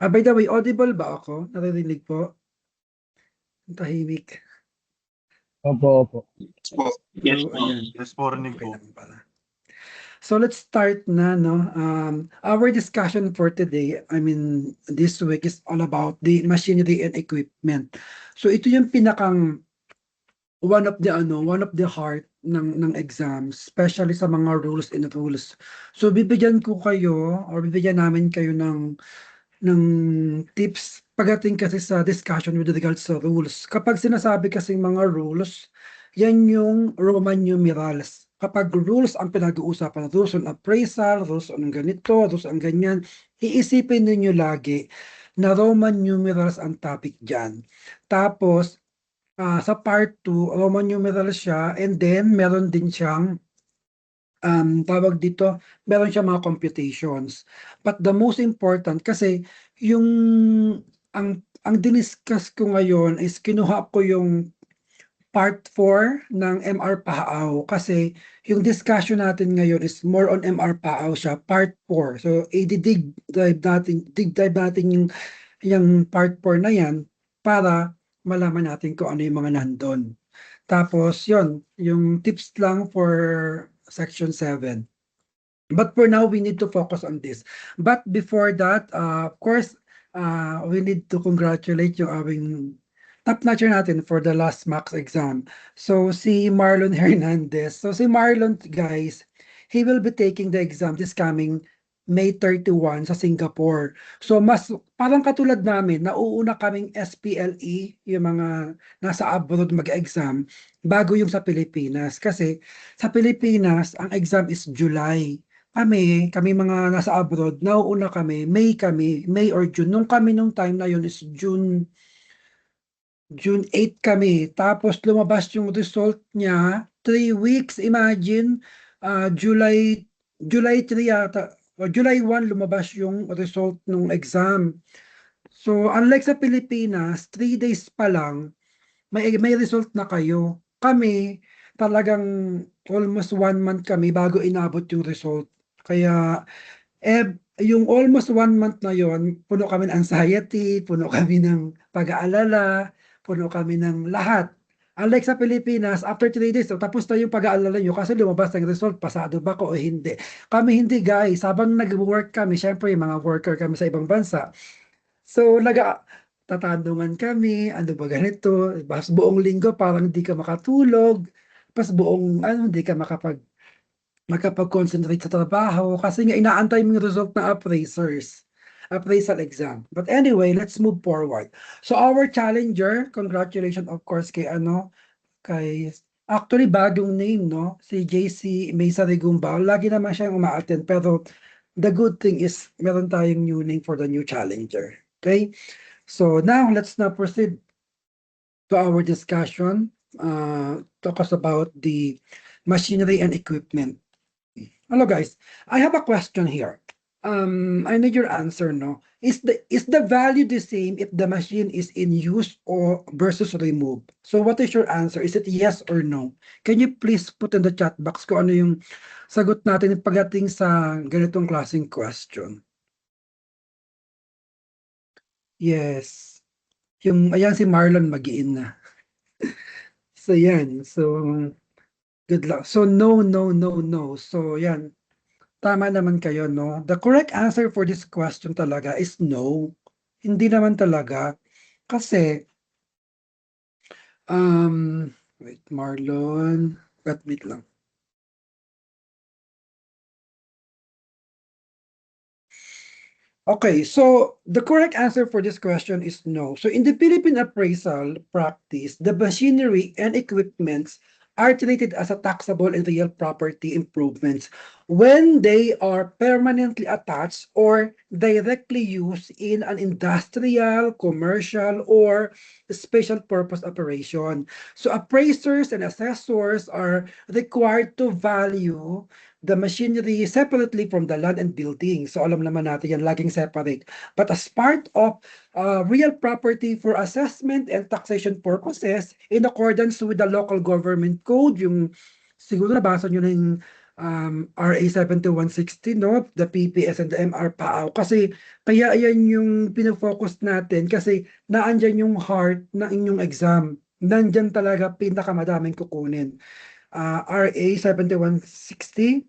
By the way, audible ba ako? Naririnig po? Ang tahimik. Opo, opo. Po. Yes So, po. ayan. Yes po, rinig Okay po. naman pala. So let's start na, no? Our discussion for today, I mean, this week is all about the machinery and equipment. So ito yung pinakang one of the heart ng exam, especially sa mga rules and rules. So bibigyan ko kayo or bibigyan namin kayo ng tips pagdating kasi sa discussion with regards sa rules. Kapag sinasabi kasi mga rules, yan yung Roman numerals. Kapag rules ang pinag-uusapan, rules on appraisal, rules on ganito, rules on ganyan, iisipin ninyo lagi na Roman numerals ang topic dyan. Tapos, sa part 2, Roman numerals siya, and then meron din siyang tawag dito, meron siya mga computations. But the most important kasi yung ang diniscuss ko ngayon is kinuha ko yung part 4 ng MR Pahaaw kasi yung discussion natin ngayon is more on MR Pahaaw siya, part 4. So, dig dive natin yung part 4 na yan para malaman natin kung ano yung mga nandun. Tapos, yon yung tips lang for section 7. But for now, we need to focus on this. But before that, of course, we need to congratulate yung aming top-notcher natin for the last max exam. So, si Marlon Hernandez. So, si Marlon, guys, he will be taking the exam this coming May 31 sa Singapore. So, parang katulad namin, nauuna kaming SPLE, yung mga nasa abroad mag-exam, bago yung sa Pilipinas. Kasi sa Pilipinas, ang exam is July. Kami mga nasa abroad, nauuna kami, May or June. Nung time na yun is June 8 kami. Tapos lumabas yung result niya, 3 weeks, imagine, July 3 yata, o July 1 lumabas yung result ng exam. So, unlike sa Pilipinas, 3 days pa lang, may result na kayo. Kami, talagang almost 1 month kami bago inabot yung result. Kaya, yung almost 1 month na yon, puno kami ng anxiety, puno kami ng pag-aalala, puno kami ng lahat. Unlike sa Pilipinas, after 3 days, tapos na yung pag-aalala nyo kasi lumabas ng result, pasado ba ko o hindi. Kami hindi guys, habang nag-work kami, syempre mga worker kami sa ibang bansa. So, tatandungan kami, ano ba ganito, pas buong linggo parang hindi ka makatulog, pas buong hindi ka makapag-concentrate sa trabaho kasi nga inaantay mo yung result ng appraisal exam. But anyway, let's move forward. So our challenger, congratulations of course kay actually bagong name, no? Si JC Mesa Regumbao. Lagi naman siyang uma-attend pero the good thing is meron tayong new name for the new challenger. Okay? So now let's now proceed to our discussion. Talk us about the machinery and equipment. Hello guys, I have a question here. I need your answer, no? Is the value the same if the machine is in use or versus removed? So what is your answer? Is it yes or no? Can you please put in the chat box kung ano yung sagot natin pagdating sa ganitong klaseng question? Yes. Ayan si Marlon mag-in na. So yan, so good luck. So no, no, no, no. So yan. Tama naman kayo, no? The correct answer for this question talaga is no. Hindi naman talaga. Kasi, wait, Marlon, wait lang. Okay, so the correct answer for this question is no. So in the Philippine appraisal practice, the machinery and equipments are treated as a taxable and real property improvements when they are permanently attached or directly used in an industrial, commercial, or special purpose operation. So appraisers and assessors are required to value the machinery separately from the land and building. So alam naman natin yan, laging separate. But as part of real property for assessment and taxation purposes, in accordance with the local government code, yung siguro nabasa nyo na yung RA 7160, no? The PPS and the MR PAO. Kasi kaya yan yung pinofocus natin kasi naandyan yung heart ng inyong exam. Nandyan talaga pinakamadaming kukunin. RA 7160,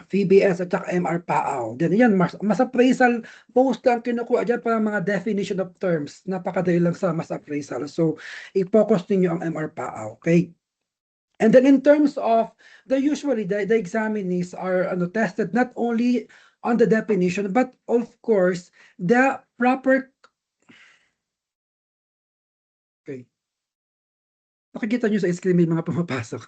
PBS at saka MR PAO. Then yan, mas appraisal, most lang kinukuha dyan para mga definition of terms. Napakadali lang sa mas appraisal. So, i-focus ninyo ang MR PAO. Okay? And then in terms of usually the examinees are tested not only on the definition but of course the proper. Okay. Makikita nyo sa screen may mga pumapasok.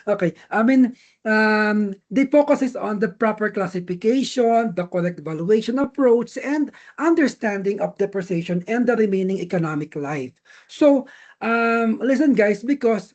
Okay, I mean, the focus is on the proper classification, the correct valuation approach, and understanding of depreciation and the remaining economic life. So, listen guys, because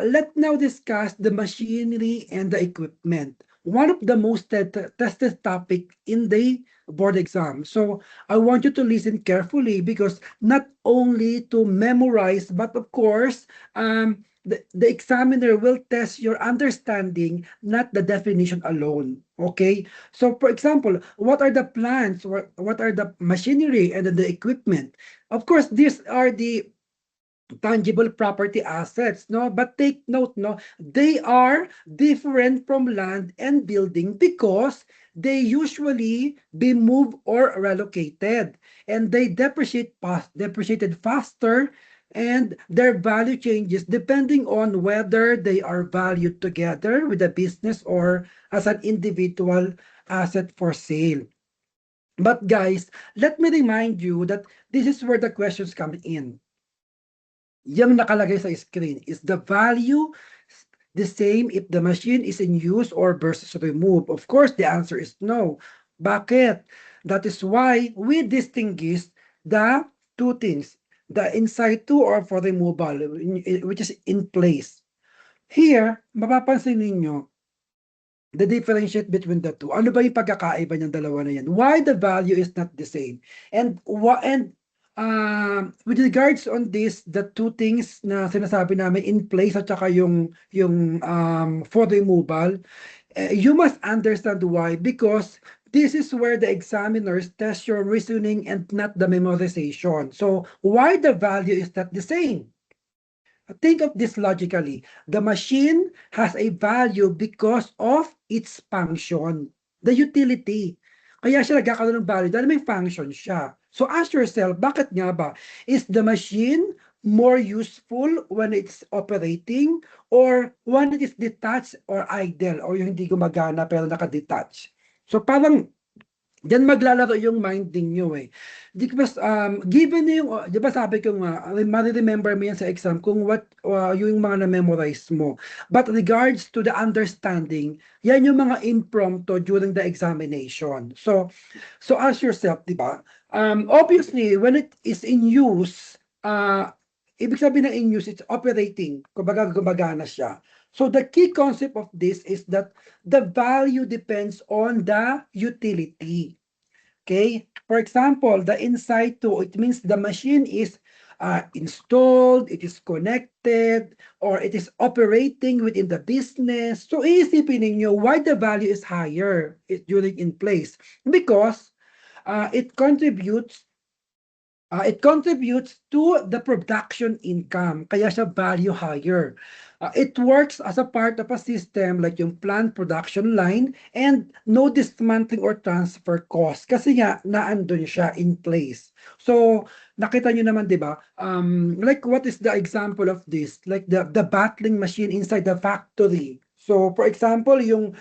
let's now discuss the machinery and the equipment. One of the most tested topic in the board exam. So I want you to listen carefully because not only to memorize, but of course, the examiner will test your understanding, not the definition alone. Okay. So for example, what are the plants? What are the machinery and the equipment? Of course, these are the tangible property assets, no? But take note, no? They are different from land and building because they usually be moved or relocated, and they depreciated faster, and their value changes depending on whether they are valued together with a business or as an individual asset for sale. But guys, let me remind you that this is where the questions come in. Yung nakalagay sa screen, is the value the same if the machine is in use or versus remove? Of course, the answer is no. Bakit? That is why we distinguish the two things, the in situ or for removal, which is in place. Here, mapapansin ninyo, the differentiate between the two. Ano ba yung pagkakaiba ng dalawa na yan? Why the value is not the same? And with regards on this, the two things na sinasabi namin in place at saka yung for removal, you must understand why, because this is where the examiners test your reasoning and not the memorization. So why the value is not the same? Think of this logically. The machine has a value because of its function, the utility. Kaya siya nagkakaroon ng value dahil may function siya. So ask yourself, bakit nga ba? Is the machine more useful when it's operating or when it is detached or idle or yung hindi gumagana pero nakadetach? So parang diyan maglalaro yung mind ninyo eh. Because given yung, di ba sabi ko nga, ma-remember mo yan sa exam kung what yung mga na-memorize mo. But regards to the understanding, yan yung mga impromptu during the examination. So ask yourself, di ba? Obviously, when it is in use, ibig sabihin ng in use, it's operating. Kumbaga, gumagana siya. So the key concept of this is that the value depends on the utility. Okay? For example, the in situ, it means the machine is installed, it is connected, or it is operating within the business. So iisipin ninyo why the value is higher during in place. Because it contributes to the production income, kaya siya value higher. It works as a part of a system like yung plant production line and no dismantling or transfer cost kasi nga naandun siya in place. So nakita nyo naman, di ba? Like what is the example of this? Like the battling machine inside the factory. So for example, yung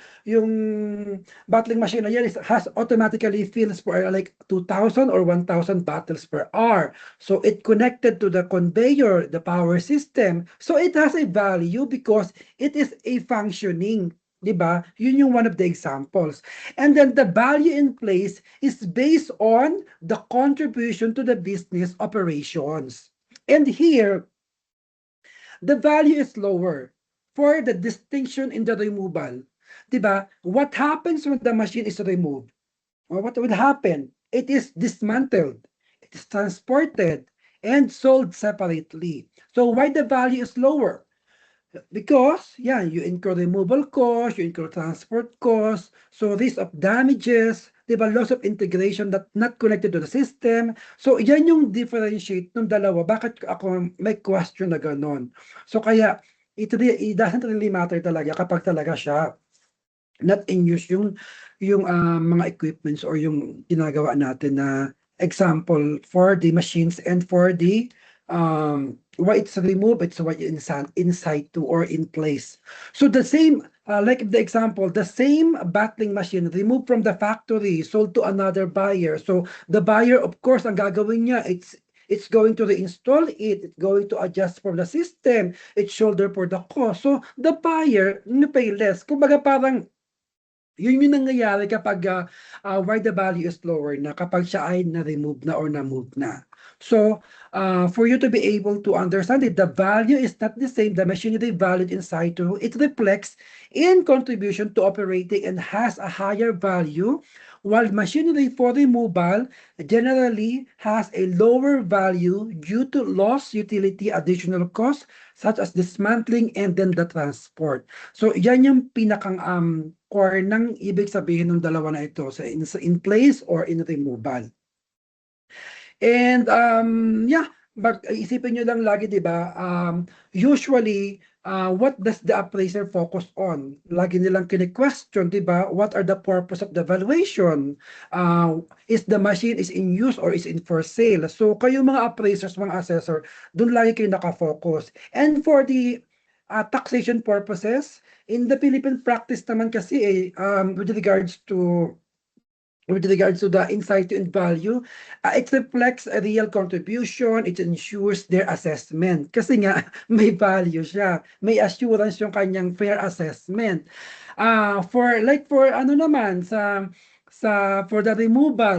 battling machine na yan has automatically fills for like 2,000 or 1,000 battles per hour. So it connected to the conveyor, the power system. So it has a value because it is a functioning. Diba? Yun yung one of the examples. And then the value in place is based on the contribution to the business operations. And here, the value is lower for the distinction in the removal. Diba? What happens when the machine is removed? Or what would happen? It is dismantled, it is transported, and sold separately. So why the value is lower? Because, yeah, you incur removal cost, you incur transport cost, so risk of damages, di ba, loss of integration that not connected to the system. So, yan yung differentiate ng dalawa. Bakit ako may question na ganon? So, kaya, it doesn't really matter talaga kapag talaga siya not in use yung mga equipments or yung ginagawa natin na example for the machines and for the why it's removed, it's why inside to or in place. So the same, like the example, the same battling machine removed from the factory, sold to another buyer. So the buyer, of course, ang gagawin niya, it's going to reinstall it, it's going to adjust for the system, it's shoulder for the cost. So the buyer, pay less. Kumbaga parang yun yung nangyayari kapag why the value is lower na kapag siya ay na-remove na or na-move na. So, for you to be able to understand it, the value is not the same. The machinery valued inside to it reflects in contribution to operating and has a higher value, while machinery for removal generally has a lower value due to loss utility additional costs such as dismantling and then the transport. So, yan yung pinakang core ng ibig sabihin ng dalawa na ito sa in place or in removal. And yeah, but isipin nyo lang lagi, di ba? Usually, what does the appraiser focus on? Lagi nilang kini-question, di ba? What are the purpose of the valuation? Is the machine is in use or is in for sale? So kayo mga appraisers, mga assessor, doon lagi kayo nakafocus. And for the taxation purposes, in the Philippine practice naman kasi with regards to the insight and value, it reflects a real contribution, it ensures their assessment. Kasi nga, may value siya, may assurance yung kanyang fair assessment. For ano naman, for the removal,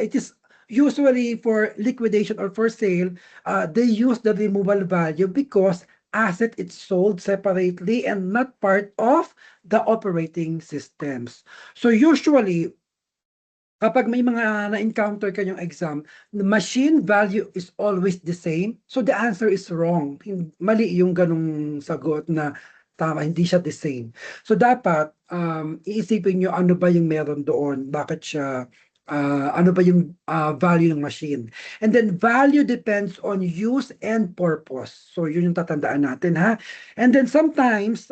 it is usually for liquidation or for sale, they use the removal value because asset is sold separately and not part of the operating systems. So usually, kapag may mga na-encounter kayong exam, the machine value is always the same. So the answer is wrong. Mali yung ganong sagot na tama, hindi siya the same. So dapat iisipin nyo ano ba yung meron doon, bakit siya ano ba yung value ng machine. And then value depends on use and purpose. So yun yung tatandaan natin, ha. And then sometimes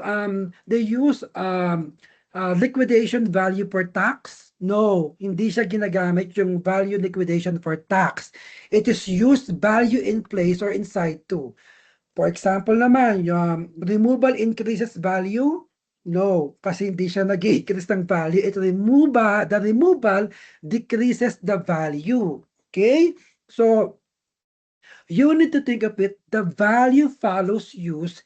they use liquidation value per tax. No, hindi siya ginagamit yung value liquidation for tax. It is used value in place or inside to. For example naman, yung removal increases value. No, kasi hindi siya nag-increase ng value. The removal decreases the value. Okay? So, you need to think of it, the value follows use.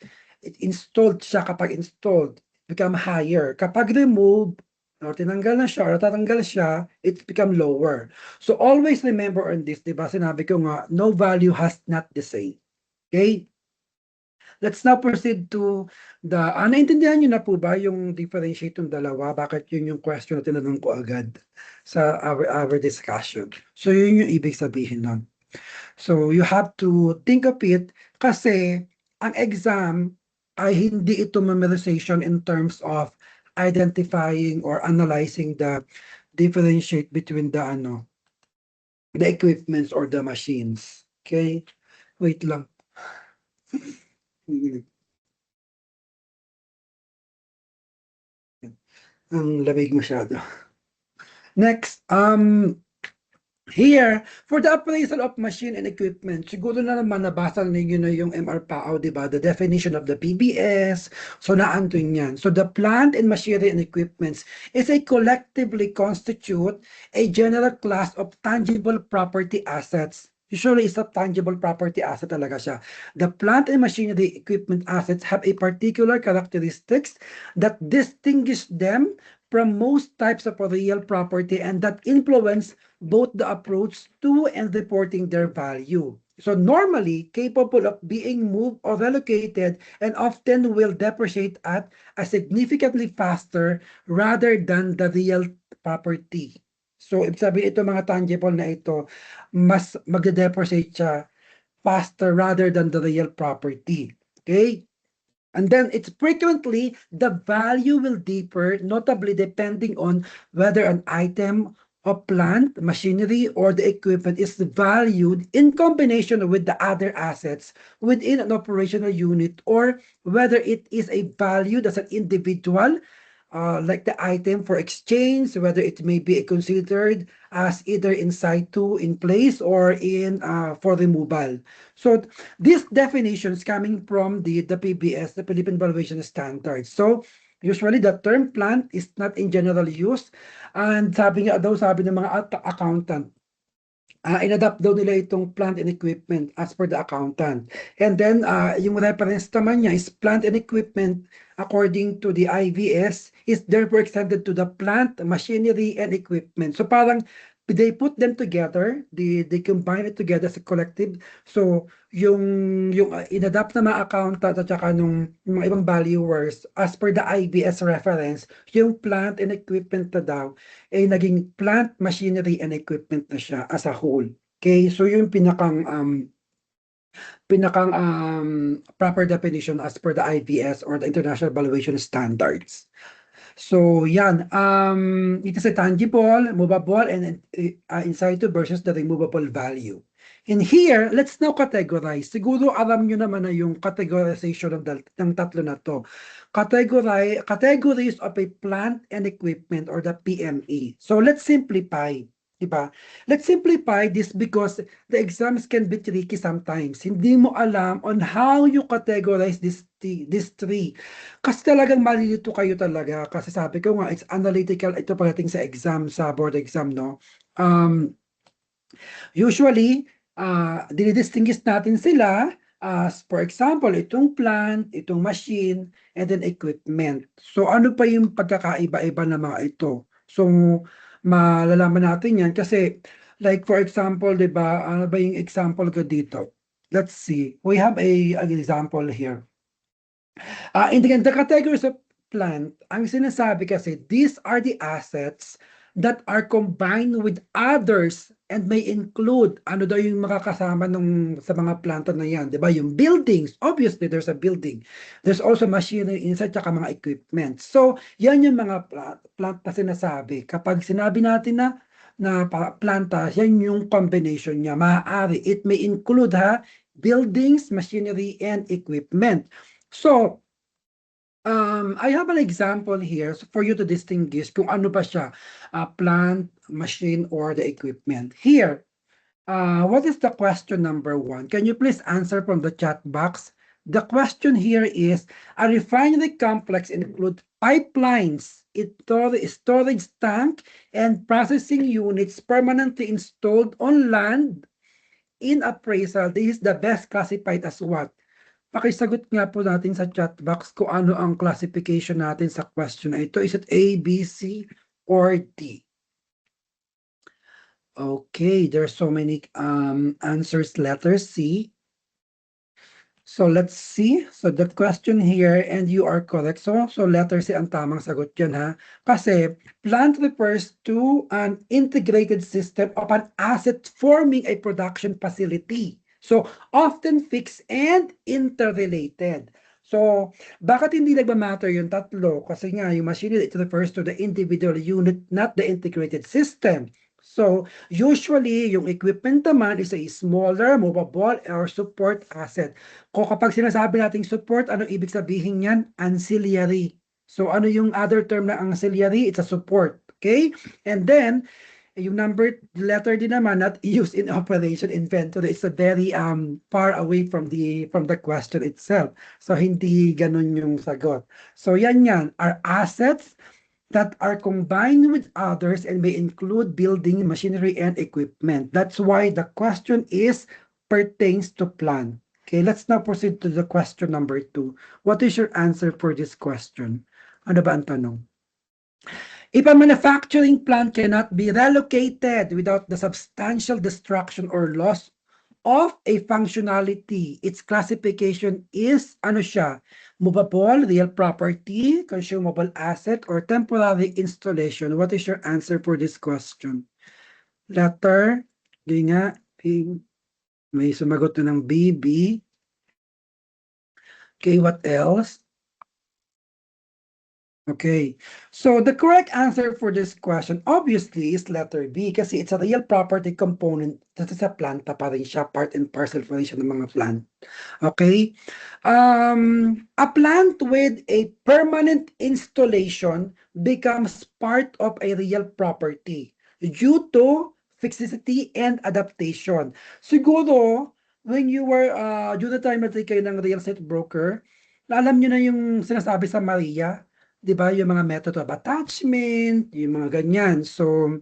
Installed siya kapag installed, become higher. Kapag remove, or tinanggal na siya, or tatanggal siya, it become lower. So always remember on this, di ba? Sinabi ko nga, no value has not the same. Okay? Let's now proceed to naintindihan nyo na po ba yung differentiate yung dalawa? Bakit yun yung question na tinanong ko agad sa our discussion? So yun yung ibig sabihin nun. So you have to think of it kasi ang exam ay hindi ito memorization in terms of identifying or analyzing the differentiate between the equipments or the machines. Okay? Wait lang. Ang lamig masyado. Next, here, for the appraisal of machine and equipment, siguro na naman nabasa ninyo na yung MRPAO, di ba? The definition of the PBS. So, naantun yan. So, the plant and machinery and equipments is a collectively constitute a general class of tangible property assets. Usually, it's a tangible property asset talaga siya. The plant and machinery equipment assets have a particular characteristics that distinguish them from most types of real property and that influence both the approach to and reporting their value. So normally capable of being moved or relocated and often will depreciate at a significantly faster rather than the real property. So ibig sabihin ito mga tangible na ito, mas magde-depreciate siya faster rather than the real property. Okay? And then it's frequently the value will differ, notably depending on whether an item of plant, machinery, or the equipment is valued in combination with the other assets within an operational unit, or whether it is a valued as an individual, like the item for exchange, whether it may be considered as either in situ in place or in for removal. So these definitions coming from the PBS, the Philippine Valuation Standards. So usually the term plant is not in general use, and sabi nga daw, sabi ng mga accountant, inadapt daw nila itong plant and equipment as per the accountant. And then, yung reference naman niya is plant and equipment according to the IVS is therefore extended to the plant, machinery, and equipment. So parang they put them together, they combine it together as a collective. So yung inadapt na mga accountant at saka yung mga ibang valuers as per the IVS reference, yung plant and equipment na daw eh naging plant, machinery, and equipment na siya as a whole. Okay, so yung proper definition as per the IVS or the International Valuation Standards. So yan, it is a tangible, movable, and in situ versus the removable value. In here, let's now categorize. Siguro alam nyo naman na yung categorization ng tatlo na to. Categories of a plant and equipment or the PME. So let's simplify. Diba? Let's simplify this because the exams can be tricky sometimes. Hindi mo alam on how you categorize these three. Kasi talagang malilito kayo talaga. Kasi sabi ko nga, it's analytical ito pagdating sa exam, sa board exam, no? Usually, dinidistinguish natin sila as, for example, itong plant, itong machine, and then equipment. So, ano pa yung pagkakaiba-iba ng mga ito? So, malalaman natin yan kasi, like for example, di ba, ano ba yung example ko dito? Let's see. We have an example here. In the categories of plant, ang sinasabi kasi, these are the assets that are combined with others and may include, ano daw yung makakasama sa mga planta na yan, di ba? Yung buildings, obviously there's a building. There's also machinery inside, tsaka mga equipment. So, yan yung mga plant na sinasabi. Kapag sinabi natin na planta, yan yung combination niya. Maaari, it may include buildings, machinery, and equipment. So, I have an example here for you to distinguish kung ano ba siya, plant, machine, or the equipment. Here, what is the question number 1? Can you please answer from the chat box? The question here is, a refinery complex includes pipelines, storage tank, and processing units permanently installed on land. In appraisal, this is the best classified as what? Pakisagot nga po natin sa chat box kung ano ang classification natin sa question na ito. Is it A, B, C, or D? Okay, there's so many answers. Letter C. So let's see. So the question here, and you are correct. So letter C ang tamang sagot yan ha. Kasi plant refers to an integrated system of an asset forming a production facility. So often fixed and interrelated. So bakit hindi nagmamatter yung tatlo? Kasi nga yung machinery, it refers to the individual unit, not the integrated system. So, usually, yung equipment naman is a smaller, movable, or support asset. Kung kapag sinasabi nating support, ano ibig sabihin yan? Ancillary. So, ano yung other term na ancillary? It's a support. Okay? And then, yung letter din naman, not used in operation inventory. It's a very far away from the question itself. So, hindi ganun yung sagot. So, yan. Are assets that are combined with others and may include building, machinery, and equipment. That's why the question is pertains to plant. Okay, let's now proceed to the question number 2. What is your answer for this question? Ano ba ang tanong? If a manufacturing plant cannot be relocated without the substantial destruction or loss of a functionality, its classification is, ano siya? Movable, real property, consumable asset, or temporary installation? What is your answer for this question? Letter, di nga, may sumagot na ng B, B. Okay, what else? Okay, so the correct answer for this question obviously is letter B kasi it's a real property component that sa planta pa rin siya, part and parcel pa rin siya ng mga plant. Okay, a plant with a permanent installation becomes part of a real property due to fixity and adaptation. Siguro, when you were, during the time na kayo ng real estate broker, alam nyo na yung sinasabi sa Maria, 'di ba, yung mga method of attachment, yung mga ganyan. So,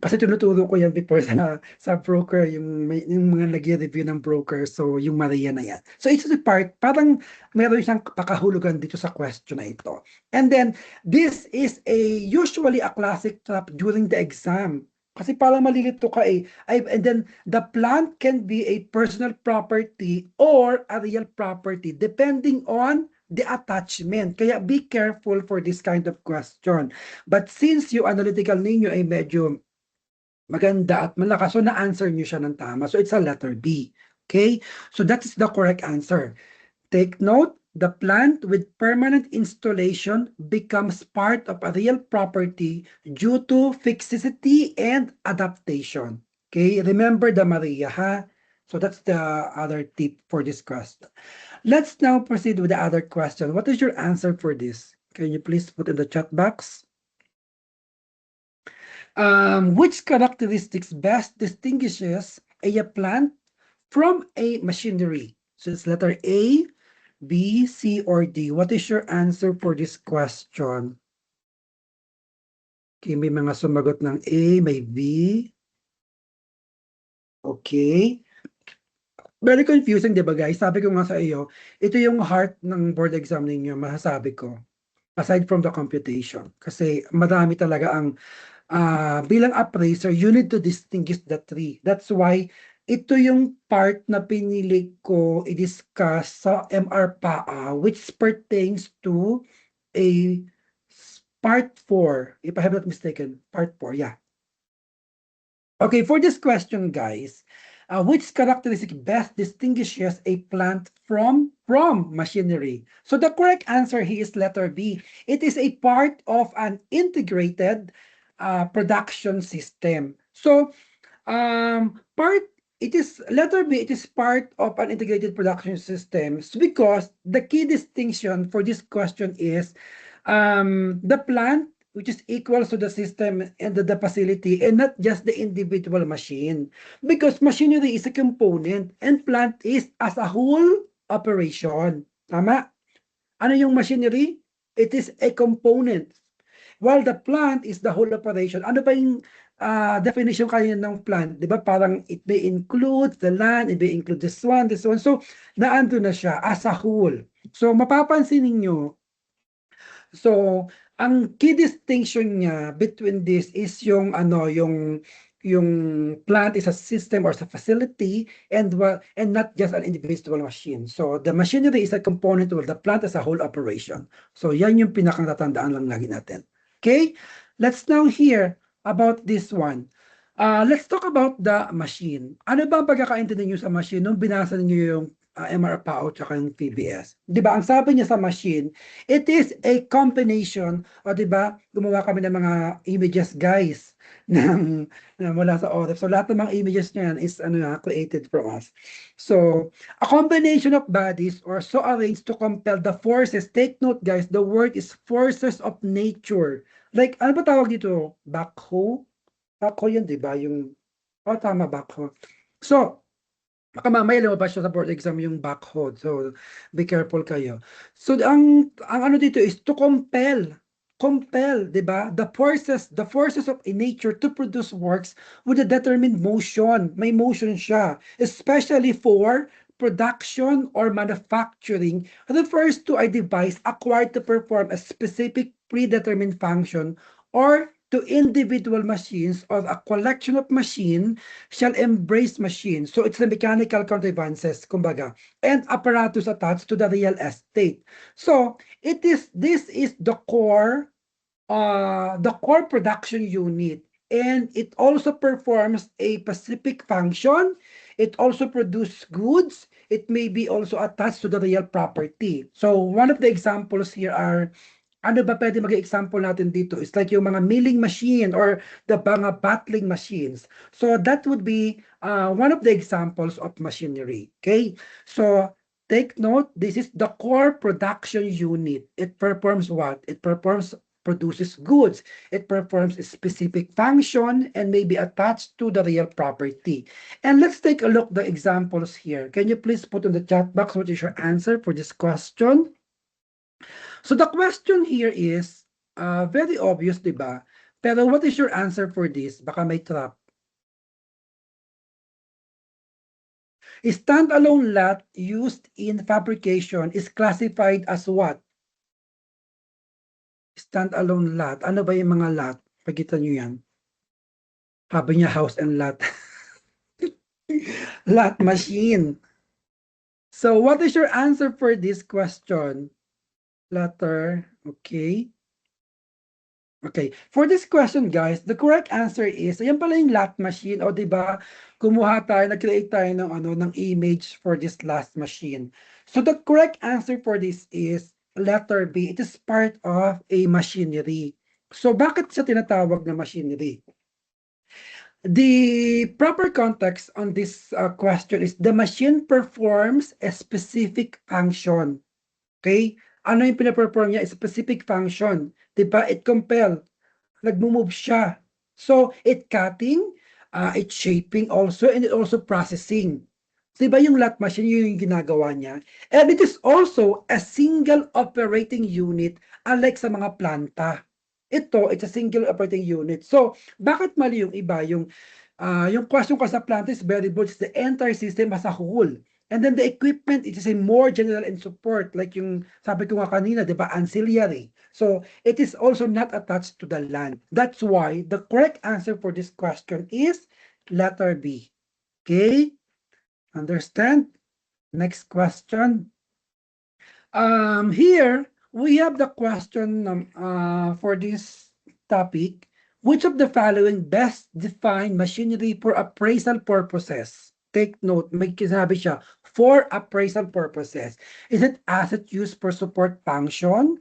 kasi tinuturo ko yan before sa broker, yung mga nag-review ng broker, so yung Maria na yan. So, it's a part, parang meron siyang pakahulugan dito sa question na ito. And then, this is usually a classic trap during the exam. Kasi parang malilito ka eh. And then, the plant can be a personal property or a real property depending on the attachment. Kaya be careful for this kind of question. But since yung analytical ninyo ay medyo maganda at malakas, so na-answer nyo siya ng tama. So it's a letter B. Okay? So that is the correct answer. Take note, the plant with permanent installation becomes part of a real property due to fixity and adaptation. Okay? Remember the Maria, ha? So that's the other tip for this question. Let's now proceed with the other question. What is your answer for this? Can you please put in the chat box? Which characteristics best distinguishes a plant from a machinery? So it's letter A, B, C, or D. What is your answer for this question? Okay, may mga sumagot ng A, may B. Okay. Very confusing, di ba guys? Sabi ko nga sa iyo, ito yung heart ng board exam ninyo, masasabi ko. Aside from the computation. Kasi marami talaga ang bilang appraiser, you need to distinguish the three. That's why ito yung part na pinili ko i-discuss sa MR PAA, which pertains to a part 4, if I have not mistaken, part 4, yeah. Okay, for this question, guys, which characteristic best distinguishes a plant from machinery? So the correct answer here is letter B. It is a part of an integrated production system. So it is letter B, it is part of an integrated production system because the key distinction for this question is the plant which is equal to the system and the facility and not just the individual machine. Because machinery is a component and plant is as a whole operation. Tama? Ano yung machinery? It is a component. While the plant is the whole operation. Ano ba yung definition kanina ng plant? Di ba? Parang it may include the land, it may include this one. So, naando na siya as a whole. So, mapapansin ninyo, so, ang key distinction niya between this is yung plant is a system or a facility and not just an individual machine. So the machinery is a component of the plant as a whole operation. So yan yung pinakatatandaan lang lagi natin. Okay? Let's now hear about this one. Let's talk about the machine. Ano ba ang pagkakaintindi niyo sa machine nung binasa niyo yung MR PAO tsaka yung PBS? 'Di ba? Ang sabi niya sa machine, it is a combination, o 'di ba? Gumawa kami ng mga images, guys, mula sa OREF. So lahat ng mga images niyan is created from us. So, a combination of bodies or so arranged to compel the forces. Take note, guys, the word is forces of nature. Like, ano ba tawag dito? Backhoe? Backhoe yun, 'di ba? Tama, backhoe. So, baka mamaya lumabas siya sa board exam yung backhoe. So, be careful kayo. So, ang ano dito is to compel, 'di ba? The forces of a nature to produce works with a determined motion. May motion siya, especially for production or manufacturing, refers to a device acquired to perform a specific predetermined function or to individual machines or a collection of machine shall embrace machine. So it's the mechanical contrivances, kumbaga, and apparatus attached to the real estate. So this is the core production unit. and it also performs a specific function. It also produces goods. It may be also attached to the real property. So one of the examples here are, ano ba pwede mag-example natin dito? It's like yung mga milling machine or the mga bottling machines. So that would be one of the examples of machinery. Okay? So take note, this is the core production unit. It performs what? It produces goods. It performs a specific function and may be attached to the real property. And let's take a look the examples here. Can you please put in the chat box what is your answer for this question? So the question here is very obvious, di ba? Pero what is your answer for this? Baka may trap. A standalone lot used in fabrication is classified as what? Standalone lot. Ano ba yung mga lot? Pagitan nyo yan. Sabi niya house and lot. Lot machine. So what is your answer for this question? Letter, okay. Okay, for this question guys, the correct answer is, ayan pala yung lot machine, o diba, kumuha tayo, nag-create tayo ng, ng image for this last machine. So the correct answer for this is letter B, it is part of a machinery. So bakit siya tinatawag na machinery? The proper context on this question is the machine performs a specific function. Okay? Ano yung pinaperform niya? A specific function. Diba? It compel. Nagmo-move siya. So, it cutting, it shaping also, and it also processing. Diba yung lot machine, yun yung ginagawa niya. And it is also a single operating unit unlike sa mga planta. Ito, it's a single operating unit. So, bakit mali yung iba? Yung question ko sa planta is very broad. It's the entire system as a whole. And then the equipment, it is a more general and support. Like yung sabi ko nga kanina, di ba, ancillary. So, it is also not attached to the land. That's why the correct answer for this question is letter B. Okay? Understand? Next question. Here, we have the question for this topic. Which of the following best define machinery for appraisal purposes? Take note, may kinasabi siya, for appraisal purposes. Is it asset used for support function,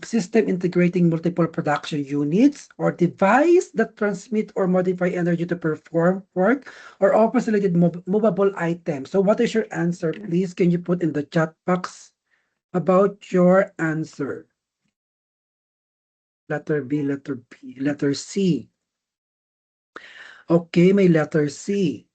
system integrating multiple production units, or device that transmit or modify energy to perform work, or office-related movable items? So what is your answer? Please, can you put in the chat box about your answer? Letter B, letter B, letter C. Okay, may letter C.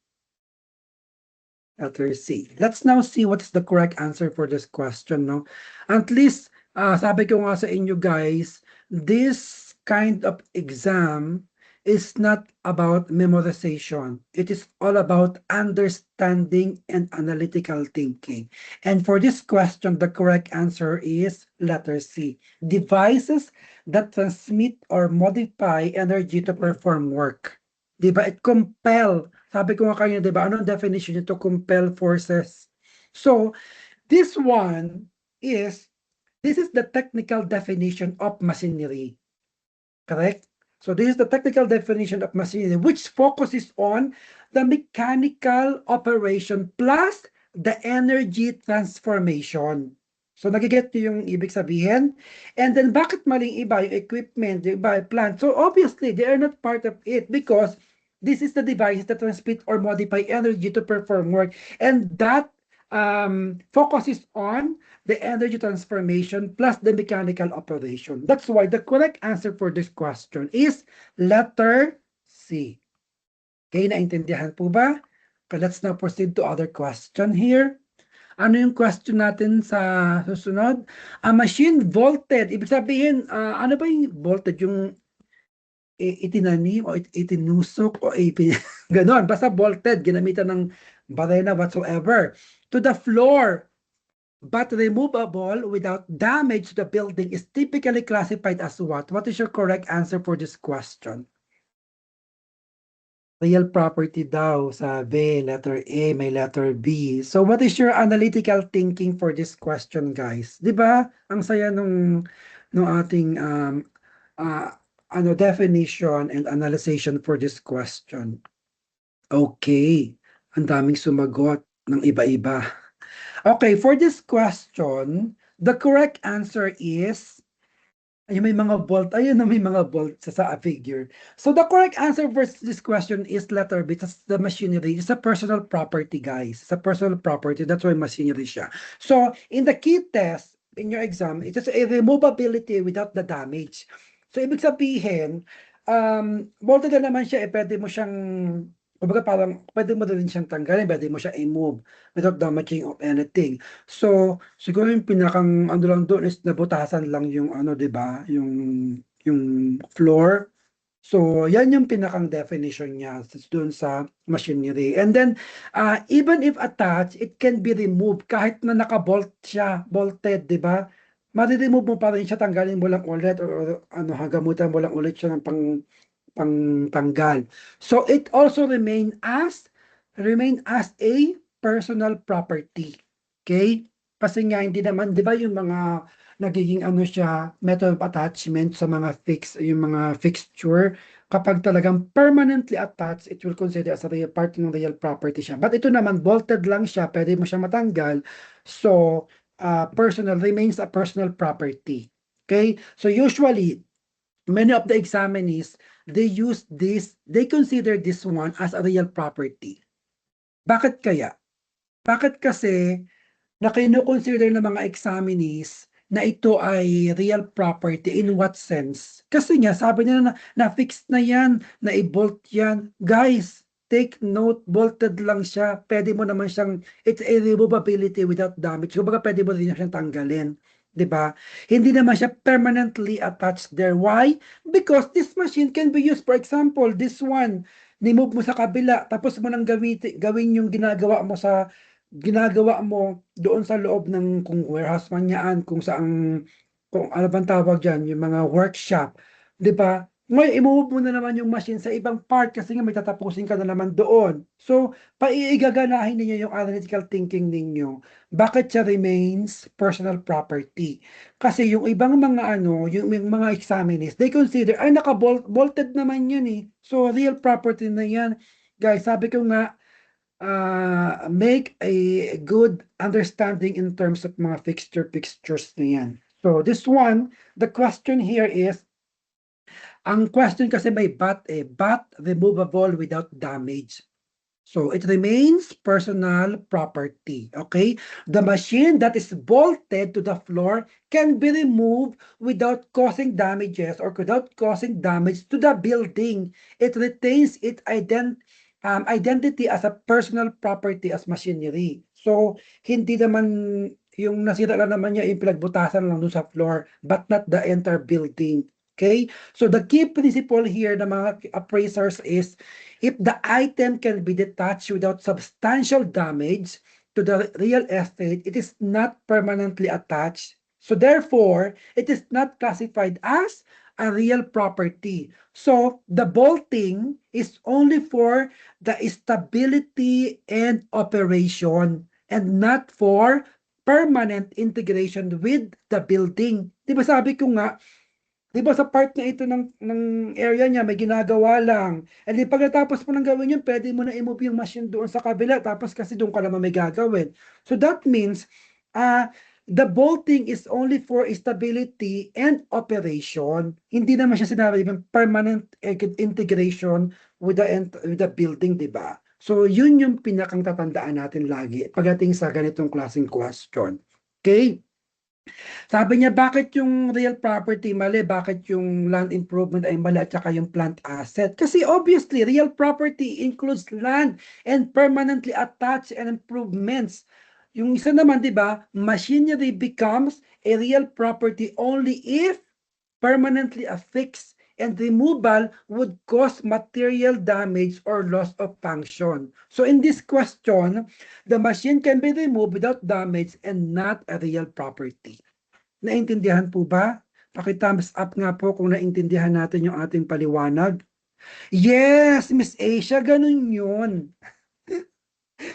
Letter C. Let's now see what's the correct answer for this question, no? At least, sabi ko nga sa inyo guys, this kind of exam is not about memorization. It is all about understanding and analytical thinking. And for this question, the correct answer is letter C. Devices that transmit or modify energy to perform work. Diba? It compel. Sabi ko nga kanina, diba? Anong definition nito? Compel forces. So, this one is, this is the technical definition of machinery. Correct? So, this is the technical definition of machinery, which focuses on the mechanical operation plus the energy transformation. So, nagiget niyo yung ibig sabihin? And then, bakit maling iba yung equipment, yung iba yung plant? So, obviously, they are not part of it because this is the device that transmit or modify energy to perform work. And that focuses on the energy transformation plus the mechanical operation. That's why the correct answer for this question is letter C. Okay, naintindihan po ba? Okay, let's now proceed to other question here. Ano yung question natin sa susunod? A machine volted. Ibig sabihin, ano ba yung volted? Yung itinanim o itinusok o ganon. Basta bolted, ginamitan ng barena whatsoever. To the floor, but removable without damage to the building is typically classified as what? What is your correct answer for this question? Real property daw, sabi, letter A, may letter B. So what is your analytical thinking for this question, guys? 'Di ba? Ang saya nung ating definition and analysis for this question. Okay, ang daming sumagot ng iba-iba. Okay, for this question, the correct answer is, ay, may mga bolt, ayun na may mga bolt sa figure. So the correct answer for this question is letter B. That's the machinery. It's a personal property, guys. It's a personal property. That's why machinery siya. So in the key test, in your exam, it is a removability without the damage. So ibig sabihin, bolted na naman siya, pwede mo siyang, kumbaga parang, pwede mo din siyang tanggalin, pwede mo siya i-move without damaging of anything. So, siguro yung pinakang ano lang doon is nabutasan lang yung ano, 'di ba? Yung floor. So, yan yung pinakang definition niya doon sa machinery. And then, even if attached, it can be removed kahit na naka-bolt siya, bolted, 'di ba? Mare-remove mo pa rin siya, tanggalin mo lang ulit or ano, hagamutan mo lang ulit siya ng pangtanggal. So, it also remain as a personal property. Okay? Kasi nga hindi naman, 'di ba, yung mga nagiging ano siya, method of attachment sa mga yung mga fixture, kapag talagang permanently attached, it will consider as a real part ng real property siya. But ito naman, bolted lang siya, pwede mo siya matanggal. So, personal remains a personal property. Okay? So usually, many of the examinees, they consider this one as a real property. Bakit kaya? Bakit kasi na kino-consider ng mga examinees na ito ay real property, in what sense? Kasi nga, sabi niya na-fixed na yan, na-bolt yan. Guys, take note, bolted lang siya. Pwede mo naman siyang, it's a removability without damage. Kumbaga, pwede mo rin siyang tanggalin. 'Di ba? Hindi naman siya permanently attached there. Why? Because this machine can be used, for example, this one, ni-move mo sa kabila, tapos mo nang gawin yung ginagawa mo doon sa loob ng, kung warehouse man yan, kung ano bang tawag dyan, yung mga workshop, di ba? Ngayon, i-move mo na naman yung machine sa ibang part kasi nga may tatapusin ka na naman doon. So, paiigaganahin ninyo yung analytical thinking ninyo. Bakit siya remains personal property? Kasi yung ibang mga yung mga examinees, they consider, ay naka-bolted naman yun eh. So, real property na yan. Guys, sabi ko nga, make a good understanding in terms of mga fixtures na yan. So this one, the question here is, ang question kasi may but removable without damage. So it remains personal property, okay? The machine that is bolted to the floor can be removed without causing damages or without causing damage to the building. It retains its identity as a personal property as machinery. So hindi naman yung nasira lang naman niya, yung pinagbutasan lang doon sa floor, but not the entire building. Okay? So the key principle here ng mga appraisers is, if the item can be detached without substantial damage to the real estate, it is not permanently attached. So therefore, it is not classified as a real property. So the bolting is only for the stability and operation and not for permanent integration with the building. Di ba sabi ko nga, di ba sa part na ito ng area niya, may ginagawa lang. And di pag natapos mo nang gawin yun, pwede mo na i-move yung machine doon sa kabila, tapos kasi doon ka naman may gagawin. So that means, the bolting is only for stability and operation. Hindi naman siya sinabi yung permanent integration with the building, di ba? So yun yung pinakang tatandaan natin lagi pagdating sa ganitong klaseng question. Okay? Sabi niya, bakit yung real property mali? Bakit yung land improvement ay mali at saka yung plant asset? Kasi obviously, real property includes land and permanently attached and improvements. Yung isa naman, di ba, machinery becomes a real property only if permanently affixed and removal would cause material damage or loss of function. So in this question, the machine can be removed without damage and not a real property. Naintindihan po ba? Paki-thumbs up nga po kung naintindihan natin yung ating paliwanag. Yes, Miss Asia, ganun yun.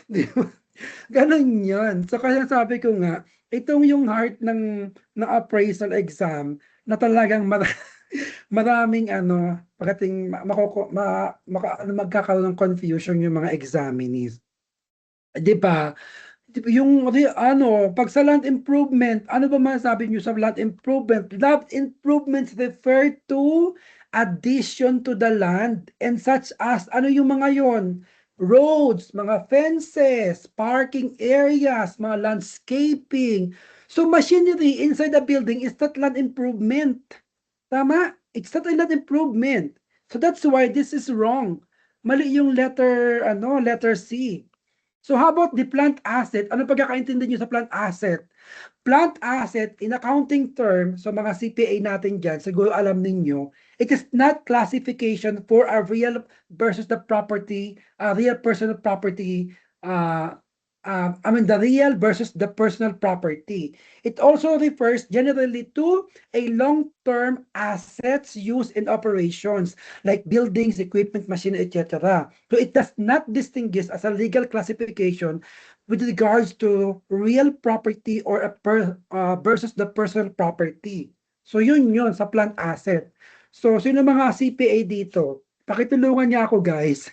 Di ba? Ganun yun. So kaya sabi ko nga, itong yung heart ng appraisal exam na talagang maraming ano, pagdating magkakaroon ng confusion yung mga examinees. 'Di ba? Yung ano, pag sa land improvement, ano ba masasabi niyo sa land improvement? Land improvements refer to addition to the land and such as, ano yung mga yon? Roads, mga fences, parking areas, mga landscaping. So machinery inside the building is not land improvement. Tama? It's not a land improvement. So that's why this is wrong. Mali yung letter C. So how about the plant asset? Ano pagkakaintindi niyo sa plant asset? Plant asset in accounting term, so mga CPA natin dyan, siguro alam ninyo, it is not classification for a real versus the property, real personal property, the real versus the personal property. It also refers generally to a long-term assets used in operations like buildings, equipment, machinery, etc. So it does not distinguish as a legal classification with regards to real property or versus the personal property. So yun sa plant asset. So sino mga CPA dito? Pakitulungan niya ako, guys.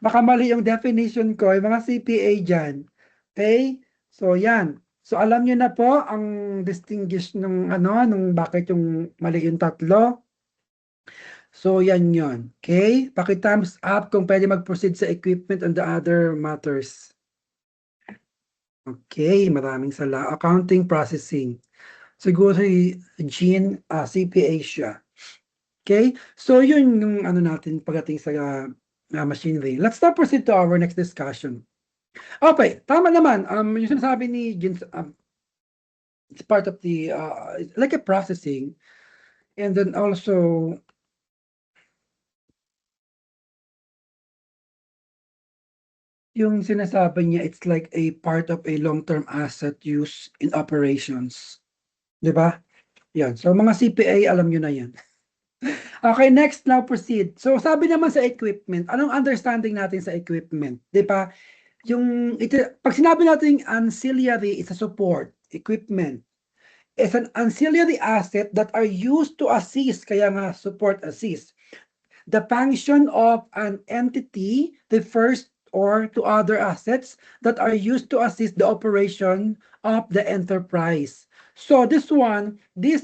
Baka mali yung definition ko, yung mga CPA dyan. Okay? So yan. So alam niyo na po ang distinguish nung bakit yung mali yung tatlo. So yan yun. Okay? Paki-thumbs up kung pwede mag-proceed sa equipment and the other matters. Okay, maraming accounting processing. Siguro si Jean, CPA siya. Okay? So yun yung natin pagdating sa machinery. Let's now proceed to our next discussion. Okay, tama naman. Yung sinasabi ni Jean, it's part of the, like a processing. And then also, yung sinasabi niya, it's like a part of a long-term asset use in operations. Di ba? Yan. So mga CPA, alam nyo na yan. Okay, next, now proceed. So sabi naman sa equipment, anong understanding natin sa equipment? Di ba? Pag sinabi natin ancillary is a support, equipment, is an ancillary asset that are used to assist, kaya nga support assist. The function of an entity refers or to other assets that are used to assist the operation of the enterprise. So these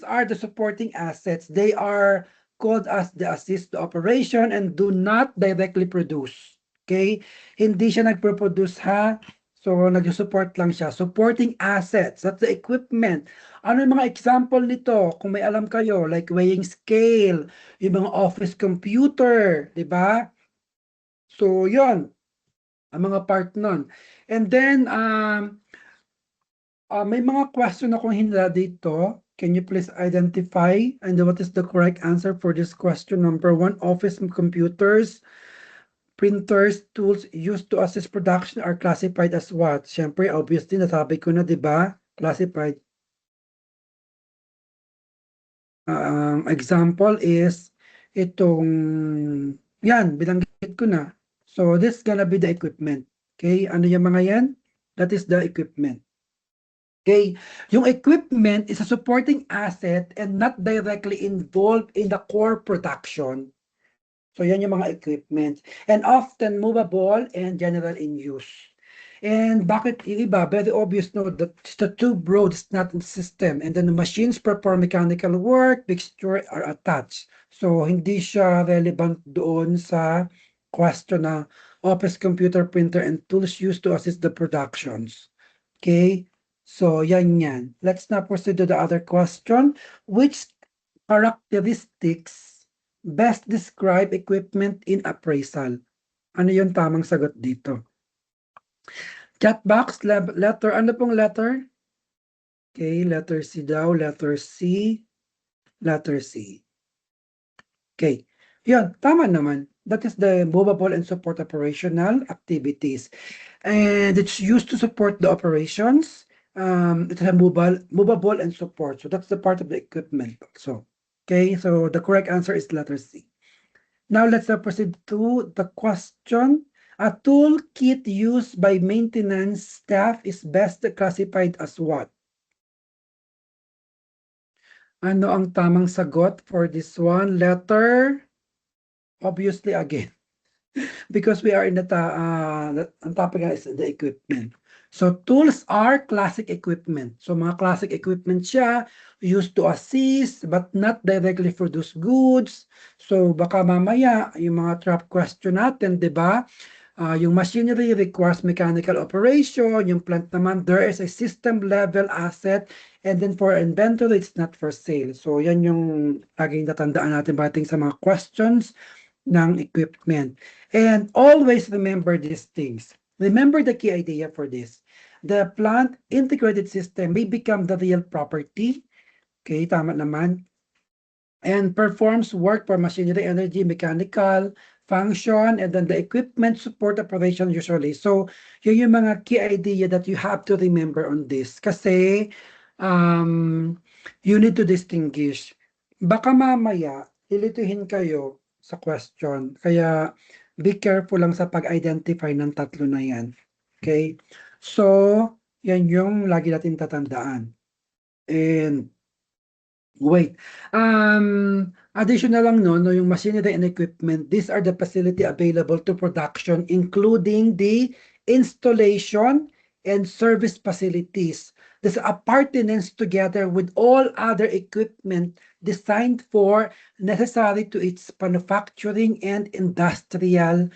are the supporting assets. They are called as the assist the operation and do not directly produce. Okay? Hindi siya nagpo-produce ha. So nag-support lang siya. Supporting assets, that's the equipment. Ano yung mga example nito? Kung may alam kayo, like weighing scale, yung mga office computer, di ba? So, yun, ang mga part nun. And then, may mga question akong hinila dito. Can you please identify and what is the correct answer for this question? Number 1, office computers, printers, tools used to assist production are classified as what? Siyempre, obviously, nasabi ko na, di ba? Classified. Example is itong yan, binanggit ko na. So this gonna be the equipment. Okay, ano yung mga yan? That is the equipment. Okay, yung equipment is a supporting asset and not directly involved in the core production. So yan yung mga equipment and often movable and general in use. And bakit yung iba? Very obvious no, that the tube road is not in the system and then the machines perform mechanical work, fixture are attached. So hindi siya relevant doon sa question na office computer, printer, and tools used to assist the productions. Okay? So yan. Let's now proceed to the other question. Which characteristics best describe equipment in appraisal? Ano yung tamang sagot dito? Chat box, letter, ano pong letter? Okay, letter C daw, letter C, letter C. Okay, yun, tama naman. That is the movable and support operational activities. And it's used to support the operations. It's a movable and support. So that's the part of the equipment also. Okay, so the correct answer is letter C. Now let's proceed to the question. A toolkit used by maintenance staff is best classified as what? Ano ang tamang sagot for this one? Letter, obviously again, because we are in ang topic nga is the equipment. So tools are classic equipment. So mga classic equipment siya, used to assist but not directly produce goods. So baka mamaya yung mga trap question natin, 'di ba? Yung machinery requires mechanical operation, yung plant naman, there is a system level asset, and then for inventory, it's not for sale. So yan yung laging tatandaan natin bating sa mga questions ng equipment. And always remember these things. Remember the key idea for this. The plant integrated system may become the real property. Okay, tama naman. And performs work for machinery, energy, mechanical, function, and then the equipment support operation usually. So, yun yung mga key idea that you have to remember on this. Kasi, you need to distinguish. Baka mamaya, ilituhin kayo sa question. Kaya, be careful lang sa pag-identify ng tatlo na yan. Okay? So, yan yung lagi natin tatandaan. And, wait. Additional lang no, yung machinery and equipment, these are the facility available to production, including the installation and service facilities. This appurtenance together with all other equipment designed for necessary to its manufacturing and industrial